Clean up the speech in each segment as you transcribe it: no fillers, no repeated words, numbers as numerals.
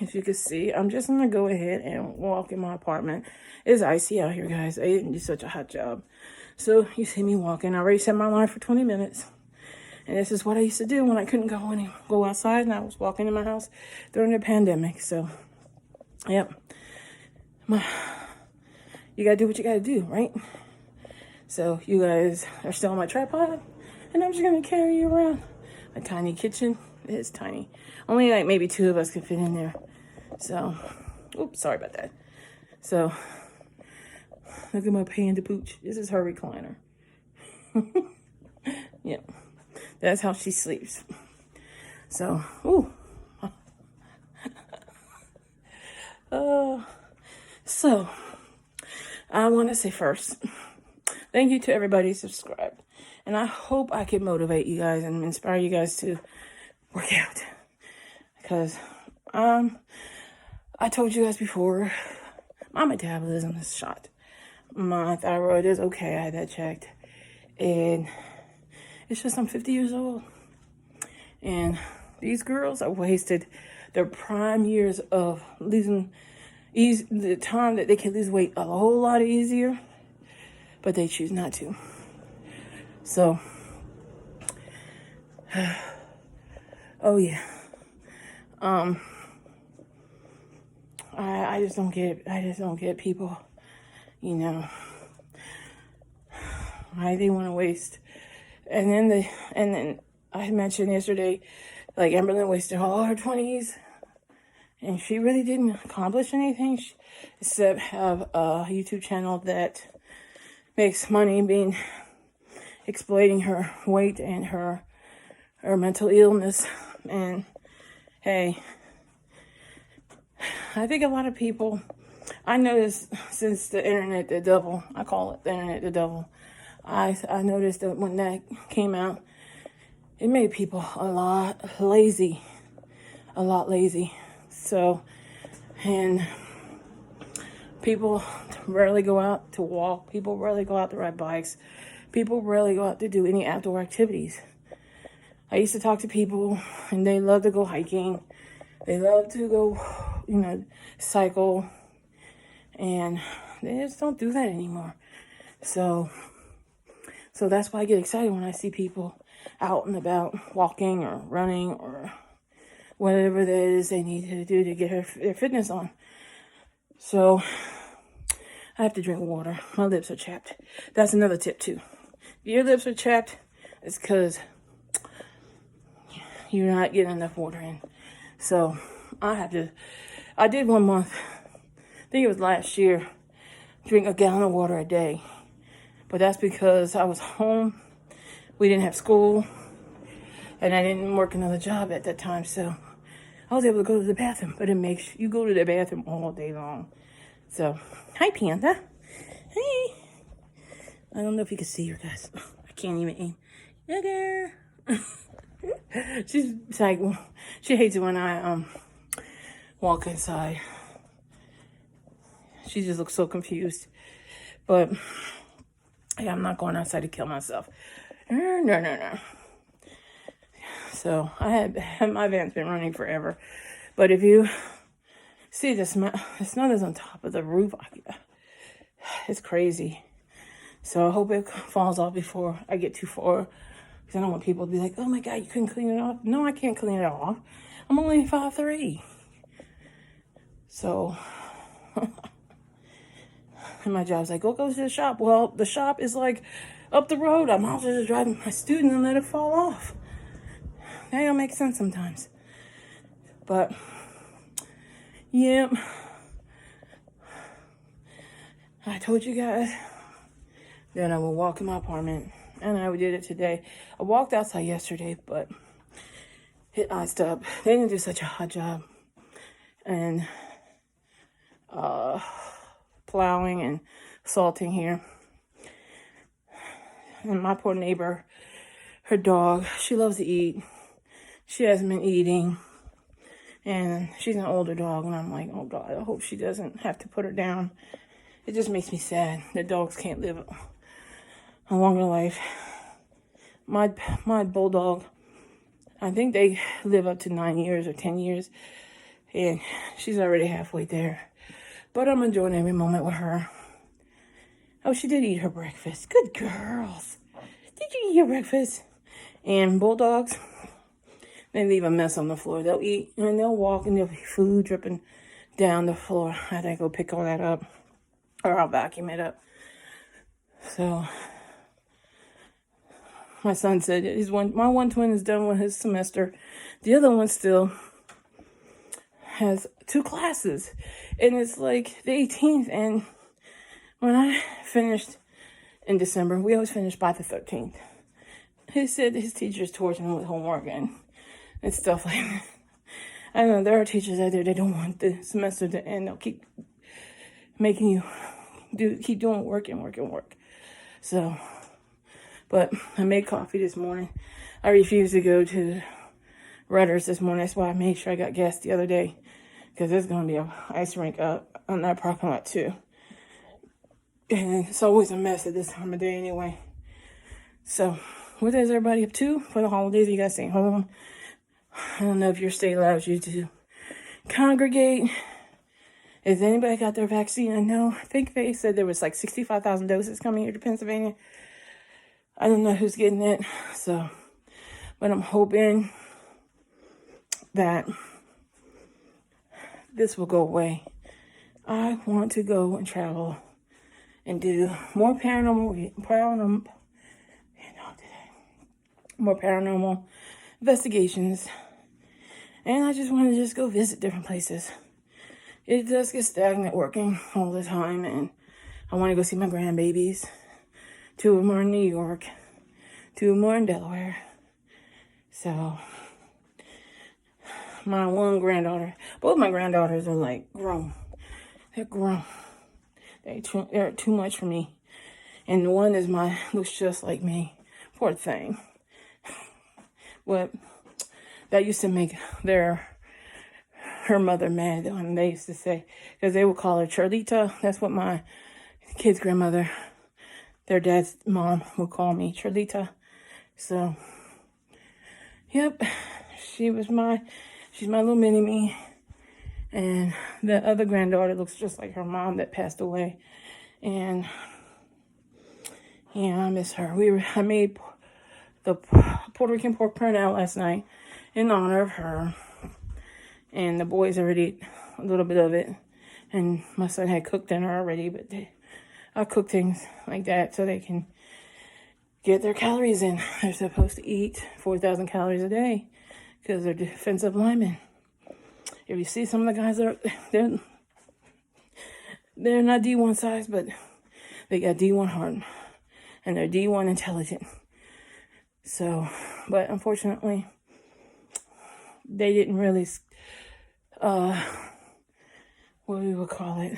if you can see, I'm just going to go ahead and walk in my apartment. It's icy out here, guys. I didn't do such a hot job. So you see me walking. I already set my alarm for 20 minutes. And this is what I used to do when I couldn't go outside and I was walking in my house during the pandemic. So, yep. You got to do what you got to do, right? So you guys are still on my tripod. And I'm just going to carry you around. A tiny kitchen. It is tiny. Only like maybe 2 of us can fit in there. So, oops, sorry about that. So, look at my panda pooch. This is her recliner. Yep. That's how she sleeps. So, ooh. So, I want to say first, thank you to everybody who subscribed. And I hope I can motivate you guys and inspire you guys to work out. Because, I told you guys before, my metabolism is shot. My thyroid is okay. I had that checked. And it's just I'm 50 years old. And these girls are wasted their prime years of losing the time that they can lose weight a whole lot easier. But they choose not to. So, oh yeah. I just don't get people, you know, why they want to waste. And then I mentioned yesterday, like Emberlyn wasted all her 20s and she really didn't accomplish anything except have a YouTube channel that makes money exploiting her weight and her mental illness. And hey, I think a lot of people, I noticed since the internet, the devil, I call it the internet, the devil. I noticed that when that came out, it made people a lot lazy. So, and people rarely go out to walk. People rarely go out to ride bikes. People rarely go out to do any outdoor activities. I used to talk to people and they love to go hiking. They love to go, cycle. And they just don't do that anymore. So that's why I get excited when I see people out and about walking or running or whatever that is they need to do to get their fitness on. So I have to drink water. My lips are chapped. That's another tip too. If your lips are chapped, it's because you're not getting enough water in. So I did 1 month, I think it was last year, drink a gallon of water a day. But that's because I was home. We didn't have school. And I didn't work another job at that time. So I was able to go to the bathroom. But it makes you go to the bathroom all day long. So, hi, Panda. Hey. I don't know if you can see her, guys. I can't even aim. Look at her. She's like, she hates it when I walk inside. She just looks so confused. But yeah, I'm not going outside to kill myself. No. So my van's been running forever. But if you see the snow is on top of the roof. It's crazy. So I hope it falls off before I get too far. Because I don't want people to be like, oh my God, you couldn't clean it off. No, I can't clean it off. I'm only 5'3". So and my job's like, go to the shop. Well, the shop is like up the road. I'm also just driving my student and let it fall off. That don't make sense sometimes. But, yeah. I told you guys that I would walk in my apartment. And I did it today. I walked outside yesterday, but it iced up. They didn't do such a hot job. And, plowing and salting here. And my poor neighbor, her dog, she loves to eat. She hasn't been eating. And she's an older dog. And I'm like, oh God, I hope she doesn't have to put her down. It just makes me sad that dogs can't live a longer life. My bulldog, I think they live up to 9 years or 10 years. And she's already halfway there. But I'm enjoying every moment with her. Oh, she did eat her breakfast. Good girls. Did you eat your breakfast? And bulldogs, they leave a mess on the floor. They'll eat and they'll walk and there'll be food dripping down the floor. I had to go pick all that up. Or I'll vacuum it up. So, my son said my one twin is done with his semester. The other one still has 2 classes. And it's like the 18th. And when I finished in December, we always finish by the 13th. He said his teacher's torturing him with homework and stuff like that. I know there are teachers out there, they don't want the semester to end. They'll keep making you keep doing work and work and work. So, but I made coffee this morning. I refused to go to Rutter's this morning. That's why I made sure I got gas the other day. Because there's going to be an ice rink up on that parking lot too. And it's always a mess at this time of day anyway. So, what is everybody up to for the holidays? You guys staying home? I don't know if your state allows you to congregate. Has anybody got their vaccine? I think they said there was like 65,000 doses coming here to Pennsylvania. I don't know who's getting it. So, but I'm hoping that this will go away. I want to go and travel and do more paranormal investigations. And I just want to just go visit different places. It does get stagnant working all the time. And I want to go see my grandbabies. 2 of them are in New York. 2 of them are in Delaware. So, my one granddaughter, both my granddaughters are like grown. They're grown. They're too much for me. And the one looks just like me. Poor thing. But that used to make her mother mad when they used to say, because they would call her Charlita. That's what my kid's grandmother, their dad's mom, would call me, Charlita. So, yep, she's my little mini-me. And the other granddaughter looks just like her mom that passed away. And, yeah, I miss her. I made the Puerto Rican pork pernil last night in honor of her. And the boys already ate a little bit of it. And my son had cooked dinner already, but I cook things like that so they can get their calories in. They're supposed to eat 4,000 calories a day because they're defensive linemen. If you see some of the guys, they're not D1 size, but they got D1 heart. And they're D1 intelligent. So, but unfortunately, they didn't really, what we would call it,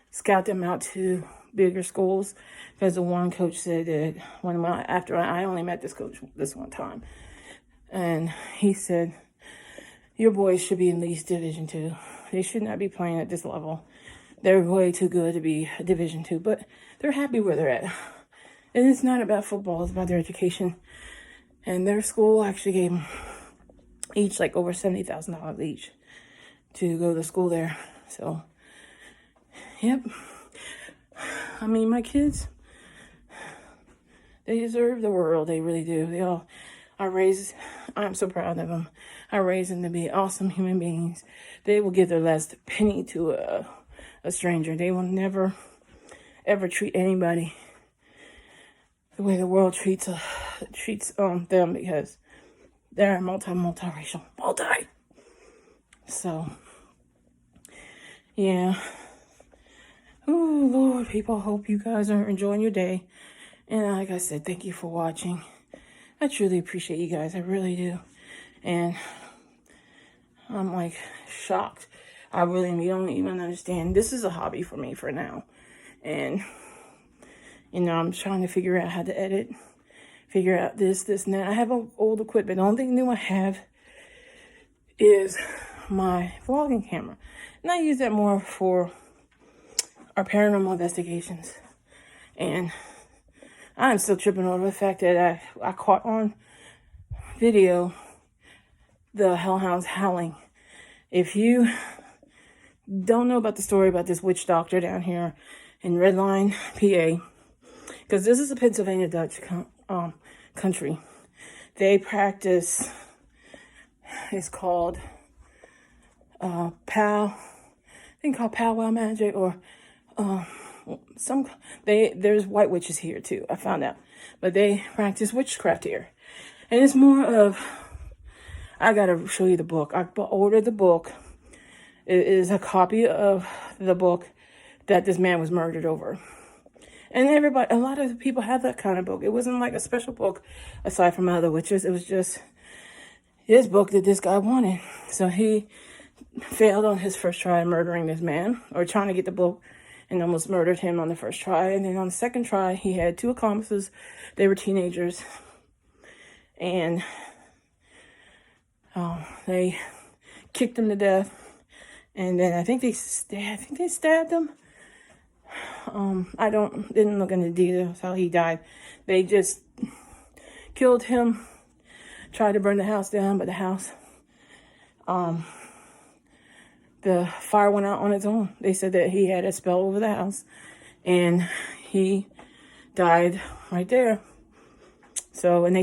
scout them out to bigger schools. Because the one coach said that after I only met this coach this one time. And he said, your boys should be in least Division 2. They should not be playing at this level. They're way too good to be Division 2, but they're happy where they're at. And it's not about football, it's about their education. And their school actually gave them each like over $70,000 each to go to school there. So, yep. I mean, my kids, they deserve the world. They really do. I'm so proud of them. I raised them to be awesome human beings. They will give their last penny to a stranger. They will never, ever treat anybody the way the world treats them because they're multiracial. So, yeah. Oh, Lord, people, hope you guys are enjoying your day. And like I said, thank you for watching. I truly appreciate you guys. I really do. And I'm like shocked. You don't even understand. This is a hobby for me for now. And, I'm trying to figure out how to edit. Figure out this, and that. I have old equipment. The only thing new I have is my vlogging camera. And I use that more for our paranormal investigations. And I'm still tripping over the fact that I caught on video the hellhounds howling If you don't know about the story about this witch doctor down here in Redline, PA, because this is a Pennsylvania Dutch country. They practice, it's called powwow magic, or there's white witches here too, I found out. But they practice witchcraft here. And it's more of, I gotta show you the book. I ordered the book. It is a copy of the book that this man was murdered over. And a lot of the people have that kind of book. It wasn't like a special book aside from other witches. It was just his book that this guy wanted. So he failed on his first try murdering this man, or trying to get the book, and almost murdered him on the first try. And then on the second try, he had 2 accomplices. They were teenagers. And they kicked him to death. And then I think they stabbed him. I didn't look into details how he died. They just killed him, tried to burn the house down, but the fire went out on its own. They said that he had a spell over the house, and he died right there. So, and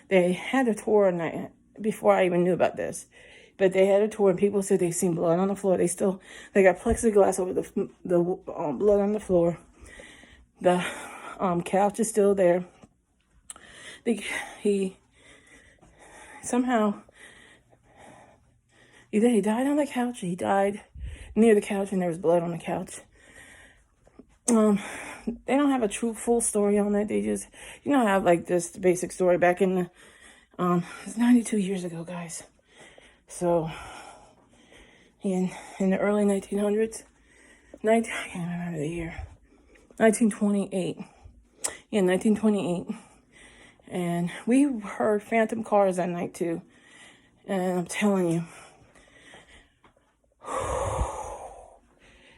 they had a tour night before I even knew about this. But they had a tour, and people said they seen blood on the floor. They got plexiglass over the blood on the floor. The couch is still there. He somehow, either he died on the couch, or he died near the couch, and there was blood on the couch. They don't have a true full story on it. They just, have like this basic story back in it's 92 years ago, guys. So, in the early 1900s, I can't remember the year, 1928. Yeah, 1928. And we heard phantom cars that night too. And I'm telling you,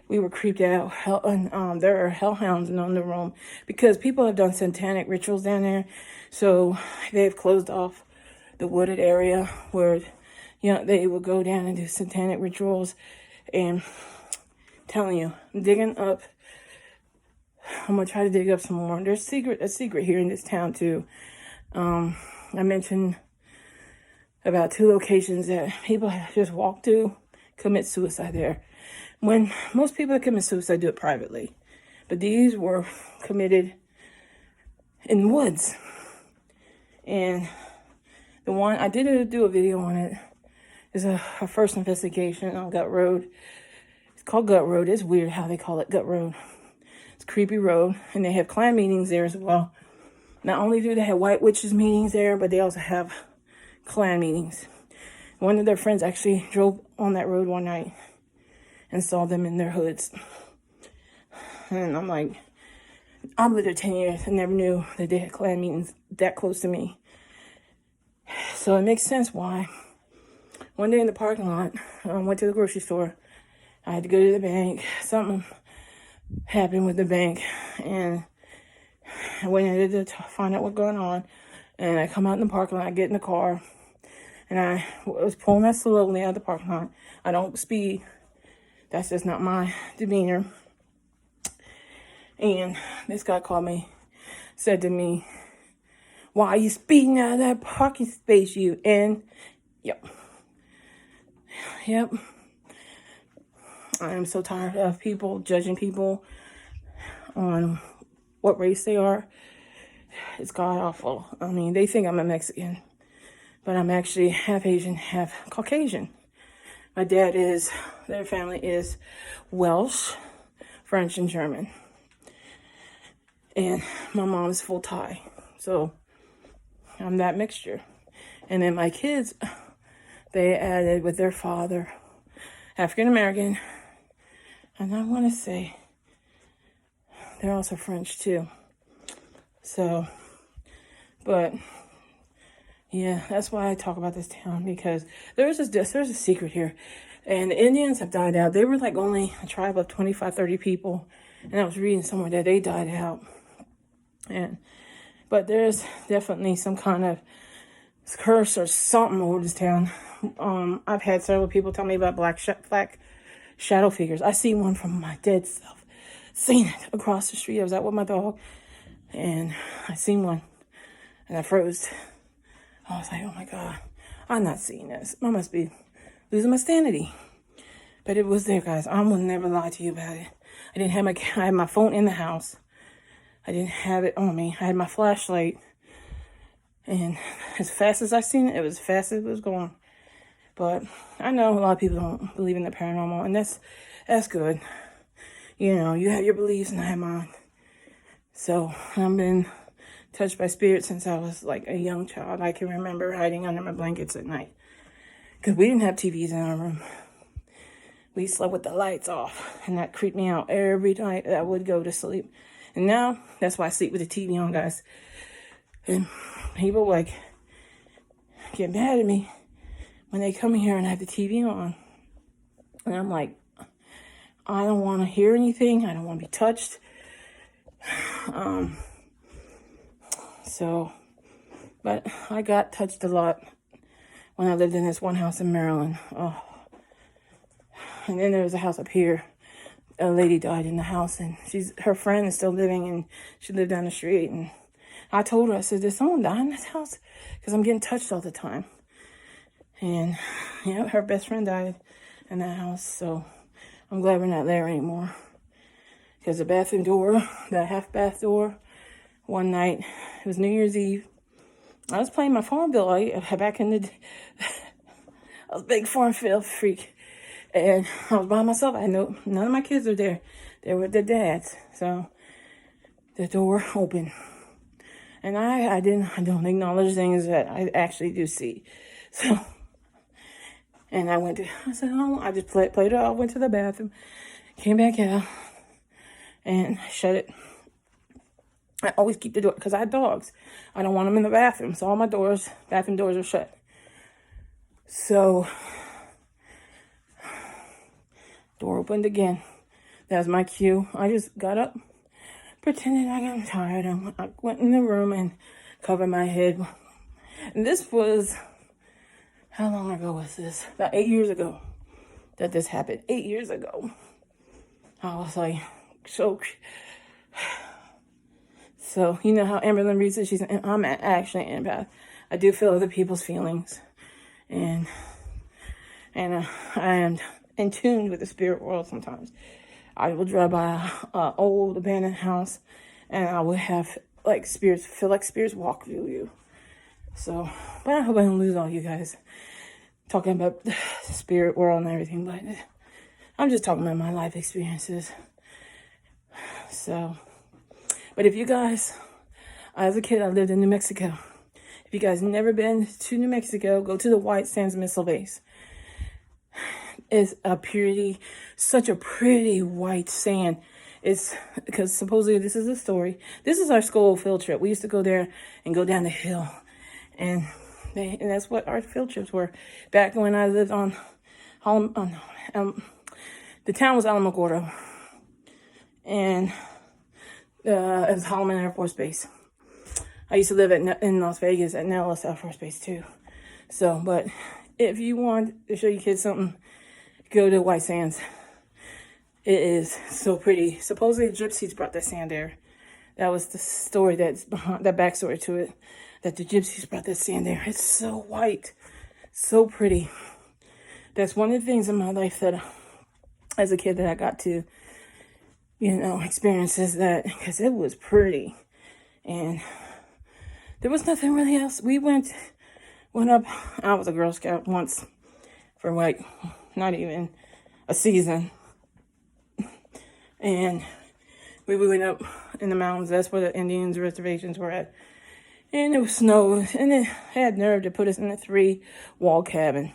we were creeped out. There are hellhounds in the room because people have done satanic rituals down there. So they've closed off the wooded area where they will go down and do satanic rituals. And I'm telling you, I'm digging up. I'm going to try to dig up some more. There's a secret here in this town, too. I mentioned about 2 locations that people have just walked to, commit suicide there. When most people that commit suicide do it privately. But these were committed in the woods. And the one, I did do a video on it. It's a first investigation on Gut Road. It's called Gut Road. It's weird how they call it Gut Road. It's a creepy road. And they have clan meetings there as well. Not only do they have white witches meetings there, but they also have clan meetings. One of their friends actually drove on that road one night and saw them in their hoods. And I'm like, I've lived there 10 years and never knew that they had clan meetings that close to me. So it makes sense why. One day in the parking lot, I went to the grocery store. I had to go to the bank. Something happened with the bank. And I went in to find out what's going on. And I come out in the parking lot, I get in the car. And I was pulling that slowly out of the parking lot. I don't speed. That's just not my demeanor. And this guy called me, said to me, "Why are you speeding out of that parking space, you?" And, yep. I am so tired of people judging people on what race they are. It's god awful. I mean, they think I'm a Mexican, but I'm actually half Asian, half Caucasian. Their family is Welsh, French, and German. And my mom is full Thai. So I'm that mixture. And then my kids, they added with their father, African American. And I want to say they're also French too. So, but yeah, that's why I talk about this town, because there's a secret here. And the Indians have died out. They were like only a tribe of 25, 30 people. And I was reading somewhere that they died out. But there's definitely some kind of curse or something over this town. I've had several people tell me about black shadow figures. I see one from my dead self. Seen it across the street. I was out with my dog, and I seen one, and I froze. I was like, oh my God, I'm not seeing this. I must be losing my sanity. But it was there, guys. I will never lie to you about it. I had my phone in the house. I didn't have it on me. I had my flashlight. And as fast as I seen it, it was as fast as it was going. But I know a lot of people don't believe in the paranormal, and that's good. You know, you have your beliefs and I have mine. So I've been touched by spirits since I was like a young child. I can remember hiding under my blankets at night because we didn't have TVs in our room. We slept with the lights off, and that creeped me out every night that I would go to sleep. And now that's why I sleep with the TV on, guys. And people like get mad at me when they come here and I have the TV on. And I'm like, I don't want to hear anything. I don't want to be touched. But I got touched a lot when I lived in this one house in Maryland. Oh. And then there was a house up here. A lady died in the house, and her friend is still living, and she lived down the street. And I told her, I said, did someone die in this house? Because I'm getting touched all the time. And yeah, her best friend died in that house, so I'm glad we're not there anymore. Because the bathroom door, the half bath door, one night, it was New Year's Eve. I was playing my farm bill back in the day. I was a big farm field freak. And I was by myself. I know none of my kids were there. They were with their dads. So the door opened. And I don't acknowledge things that I actually do see. So, and I said, oh, I just played it off, went to the bathroom, came back out, and shut it. I always keep the door, because I have dogs. I don't want them in the bathroom. So all my bathroom doors are shut. So, door opened again. That was my cue. I just got up, pretended I got tired. I went in the room and covered my head. And this was, how long ago was this? About 8 years ago that this happened. 8 years ago. I was like, so you know how Amberlynn reads it? I'm actually an empath. I do feel other people's feelings. And I am in tune with the spirit world sometimes. I will drive by an old abandoned house, and I would have feel like spirits walk through you. So, but I hope I don't lose all you guys talking about the spirit world and everything, but I'm just talking about my life experiences. So, but if you guys, as a kid, I lived in New Mexico. If you guys never been to New Mexico, go to the White Sands Missile Base. It's such a pretty white sand. It's because supposedly this is a story. This is our school field trip. We used to go there and go down the hill, and that's what our field trips were back when I lived on the town was Alamogordo, and it was Holloman Air Force Base. I used to live in Las Vegas at Nellis Air Force Base too. So, but if you want to show your kids something, go to White Sands. It is so pretty. Supposedly the gypsies brought the sand there. That was the story that's behind, that backstory to it, that the gypsies brought that sand there. It's so white, so pretty. That's one of the things in my life that, as a kid, that I got to, experience is that, because it was pretty. And there was nothing really else. We went up, I was a Girl Scout once for not even a season. And we went up in the mountains. That's where the Indians reservations were at. And it was snowed. And it had nerve to put us in a 3-wall cabin.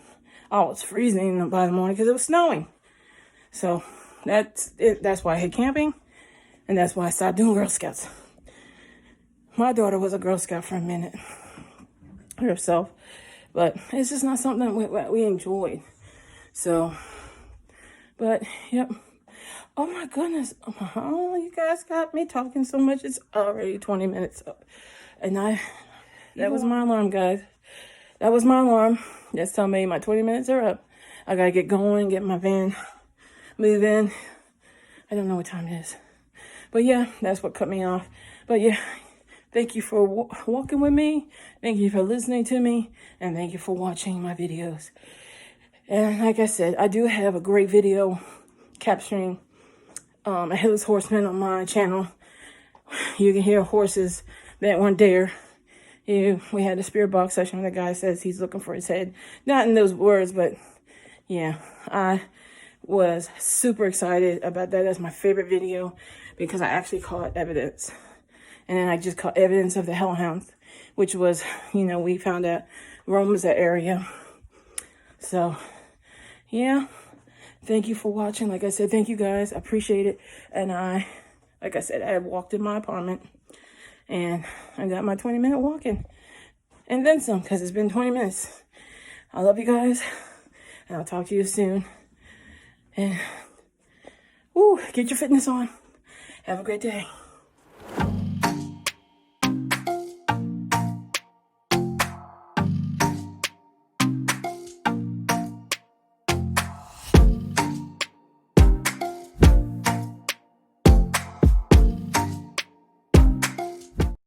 I was freezing by the morning because it was snowing. So that's it. That's why I hate camping. And that's why I stopped doing Girl Scouts. My daughter was a Girl Scout for a minute herself. But it's just not something that we enjoyed. So, but, yep. Oh my goodness. Oh, you guys got me talking so much. It's already 20 minutes up. And that was my alarm, guys. that was my alarm. That's telling me my 20 minutes are up. I got to get going, get my van moving. I don't know what time it is. But yeah, that's what cut me off. But yeah, thank you for walking with me. Thank you for listening to me. And thank you for watching my videos. And like I said, I do have a great video capturing a headless horseman on my channel. You can hear horses that weren't there. We had a spirit box session where the guy says he's looking for his head. Not in those words, but yeah, I was super excited about that. That's my favorite video because I actually caught evidence. And then I just caught evidence of the hellhounds, which was, we found out Rome was that area. So, yeah, thank you for watching. Like I said, thank you guys. I appreciate it. And like I said, I walked in my apartment and I got my 20-minute walking and then some because it's been 20 minutes. I love you guys and I'll talk to you soon. And, get your fitness on. Have a great day.